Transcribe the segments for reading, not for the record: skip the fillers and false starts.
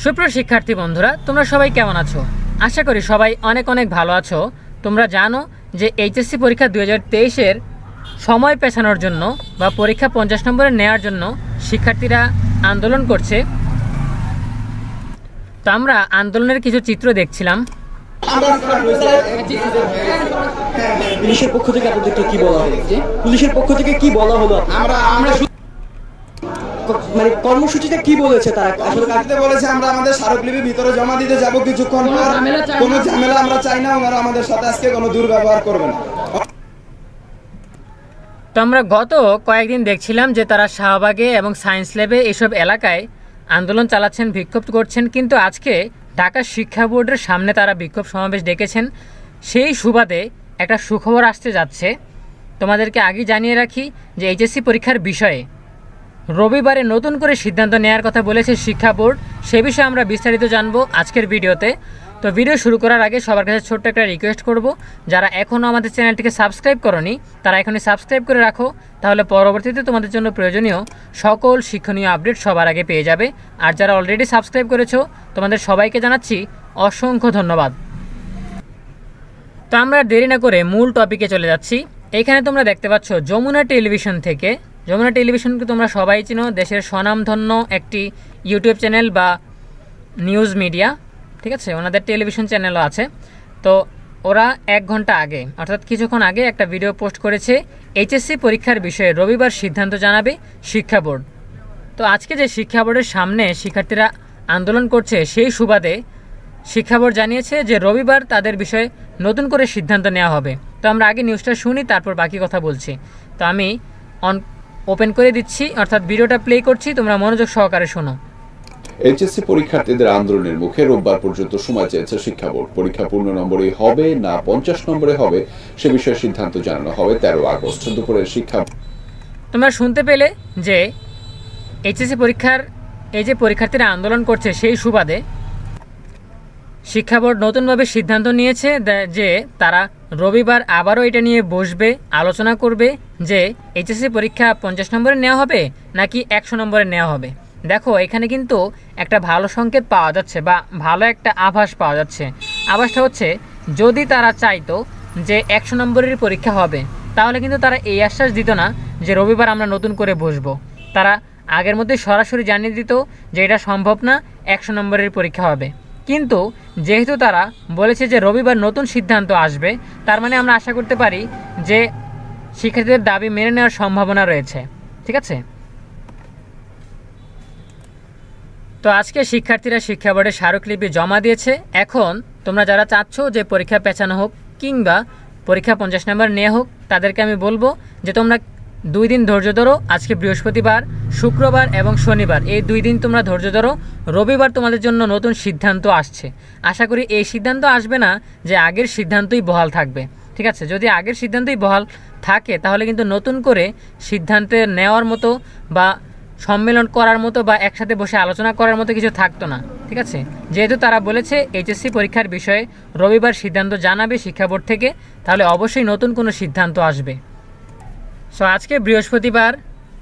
সুপ্রিয় শিক্ষার্থী বন্ধুরা, তোমরা সবাই কেমন আছো? আশা করি সবাই অনেক অনেক ভালো আছো। তোমরা জানো যে এইচএসসি পরীক্ষা 2023-এর সময় পেছানোর জন্য বা পরীক্ষা 50 নম্বরে নেওয়ার জন্য শিক্ষার্থীরা আন্দোলন করছে। তো আমরা আন্দোলনের কিছু চিত্র দেখছিলাম। পুলিশের পক্ষ থেকে আপনাদেরকে কি বলা হলো? পুলিশের পক্ষ থেকে কি বলা হলো? আমরা মানে কর্মসূচিটা কি বলেছে তারা? আসলে কাটতে বলেছে আমরা আমাদের স্মারকলিপি ভিতরে জমা দিতে যাব কিছুক্ষণ পর। কোনো ঝামেলা আমরা চাই না, ওনারা আমাদের সাথে আজকে কোনো দুর্ব্যবহার করবে না। তো আমরা গত কয়েকদিন দেখছিলাম যে তারা শাহবাগে এবং সায়েন্স ল্যাবে এসব এলাকায় আন্দোলন চালাচ্ছেন, বিক্ষোভ করছেন, কিন্তু আজকে ঢাকা শিক্ষা বোর্ডের সামনে তারা বিক্ষোভ সমাবেশ ডেকেছেন। সেই সুবাদে একটা সুখবর আসতে যাচ্ছে। তোমাদেরকে আগেই জানিয়ে রাখি যে এইচএসসি পরীক্ষার বিষয়ে রবিবারে নতুন করে সিদ্ধান্ত নেওয়ার কথা বলেছে শিক্ষা বোর্ড। সে বিষয়ে আমরা বিস্তারিত জানবো আজকের ভিডিওতে। তো ভিডিও শুরু করার আগে সবার কাছে ছোট্ট একটা রিকোয়েস্ট করব, যারা এখনও আমাদের চ্যানেলটিকে সাবস্ক্রাইব করনি তারা এখনই সাবস্ক্রাইব করে রাখো, তাহলে পরবর্তীতে তোমাদের জন্য প্রয়োজনীয় সকল শিক্ষণীয় আপডেট সবার আগে পেয়ে যাবে। আর যারা অলরেডি সাবস্ক্রাইব করেছো তোমাদের সবাইকে জানাচ্ছি অসংখ্য ধন্যবাদ। তো আমরা দেরি না করে মূল টপিকে চলে যাচ্ছি। এইখানে তোমরা দেখতে পাচ্ছ যমুনা টেলিভিশন থেকে। যমুনা টেলিভিশনকে তোমরা সবাই চিনো, দেশের স্বনামধন্য একটি ইউটিউব চ্যানেল বা নিউজ মিডিয়া, ঠিক আছে? ওনাদের টেলিভিশন চ্যানেলও আছে। তো ওরা 1 ঘন্টা আগে অর্থাৎ কিছুক্ষণ আগে একটা ভিডিও পোস্ট করেছে, এইচএসসি পরীক্ষার বিষয়ে রবিবার সিদ্ধান্ত জানাবে শিক্ষা বোর্ড। তো আজকে যে শিক্ষা বোর্ডের সামনে শিক্ষার্থীরা আন্দোলন করছে, সেই সুবাদে শিক্ষা বোর্ড জানিয়েছে যে রবিবার তাদের বিষয়ে নতুন করে সিদ্ধান্ত নেওয়া হবে। তো আমরা আগে নিউজটা শুনি, তারপর বাকি কথা বলছি। তো আমি ওপেন করে দিচ্ছি, অর্থাৎ ভিডিওটা প্লে করছি, তোমরা মনোযোগ সহকারে শোনো। এইচএসসি পরীক্ষার্থীদের আন্দোলনের মুখে রোববার পর্যন্ত সময় চেয়েছে শিক্ষা বোর্ড। পরীক্ষা পূর্ণ নম্বরে হবে না 50 নম্বরে হবে সে বিষয়ে সিদ্ধান্ত জানানো হবে 13 আগস্ট দুপুরে শিক্ষা। তোমরা শুনতে পেলে যে এইচএসসি পরীক্ষার এই যে পরীক্ষার্থীরা আন্দোলন করছে, সেই সুবাদে শিক্ষা বোর্ড নতুনভাবে সিদ্ধান্ত নিয়েছে যে তারা রবিবার আবারও এটা নিয়ে বসবে, আলোচনা করবে যে এইচএসসি পরীক্ষা 50 নম্বরে নেওয়া হবে নাকি 100 নম্বরে নেওয়া হবে। দেখো, এখানে কিন্তু একটা ভালো সংকেত পাওয়া যাচ্ছে বা ভালো একটা আভাস পাওয়া যাচ্ছে। আভাসটা হচ্ছে, যদি তারা চাইতো যে 100 নম্বরের পরীক্ষা হবে, তাহলে কিন্তু তারা এই আশ্বাস দিত না যে রবিবার আমরা নতুন করে বসবো। তারা আগের মধ্যে সরাসরি জানিয়ে দিত যে এটা সম্ভব না, 100 নম্বরের পরীক্ষা হবে। কিন্তু যেহেতু তারা বলেছে যে রবিবার নতুন সিদ্ধান্ত আসবে, তার মানে আমরা আশা করতে পারি যে শিক্ষার্থীদের দাবি মেনে নেওয়ার সম্ভাবনা রয়েছে, ঠিক আছে? তো আজকে শিক্ষার্থীরা শিক্ষা বোর্ডে স্মারকলিপি জমা দিয়েছে। এখন তোমরা যারা চাচ্ছ যে পরীক্ষা পেছানো হোক কিংবা পরীক্ষা 50 নম্বর নেওয়া হোক, তাদেরকে আমি বলবো যে তোমরা 2 দিন ধৈর্য ধরো। আজকে বৃহস্পতিবার, শুক্রবার এবং শনিবার, এই 2 দিন তোমরা ধৈর্য ধরো। রবিবার তোমাদের জন্য নতুন সিদ্ধান্ত আসছে। আশা করি এই সিদ্ধান্ত আসবে না যে আগের সিদ্ধান্তই বহাল থাকবে, ঠিক আছে? যদি আগের সিদ্ধান্তই বহাল থাকে তাহলে কিন্তু নতুন করে সিদ্ধান্তে নেওয়ার মতো বা সম্মেলন করার মতো বা একসাথে বসে আলোচনা করার মতো কিছু থাকতো না, ঠিক আছে? যেহেতু তারা বলেছে এইচএসসি পরীক্ষার বিষয়ে রবিবার সিদ্ধান্ত জানাবে শিক্ষা বোর্ড থেকে, তাহলে অবশ্যই নতুন কোনো সিদ্ধান্ত আসবে। সো আজকে বৃহস্পতিবার,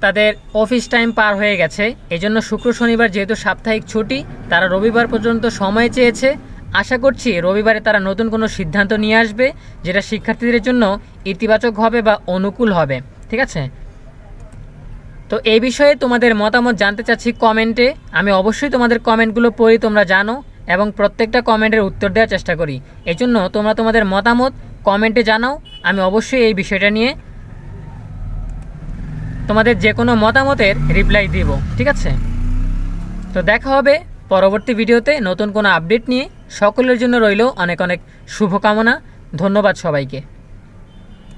তাদের অফিস টাইম পার হয়ে গেছে, এই জন্য শুক্র শনিবার যেহেতু সাপ্তাহিক ছুটি, তারা রবিবার পর্যন্ত সময় চেয়েছে। আশা করছি রবিবারে তারা নতুন কোনো সিদ্ধান্ত নিয়ে আসবে, যেটা শিক্ষার্থীদের জন্য ইতিবাচক হবে বা অনুকূল হবে, ঠিক আছে? তো এই বিষয়ে তোমাদের মতামত জানতে চাচ্ছি কমেন্টে। আমি অবশ্যই তোমাদের কমেন্টগুলো পড়ি, তোমরা জানো, এবং প্রত্যেকটা কমেন্টের উত্তর দেওয়ার চেষ্টা করি। এই জন্য তোমরা তোমাদের মতামত কমেন্টে জানাও, আমি অবশ্যই এই বিষয়টা নিয়ে তোমাদের যে কোনো মতামতের রিপ্লাই দিব, ঠিক আছে? তো দেখা হবে পরবর্তী ভিডিওতে নতুন কোনো আপডেট নিয়ে। সকলের জন্য রইল অনেক অনেক শুভকামনা। ধন্যবাদ সবাইকে।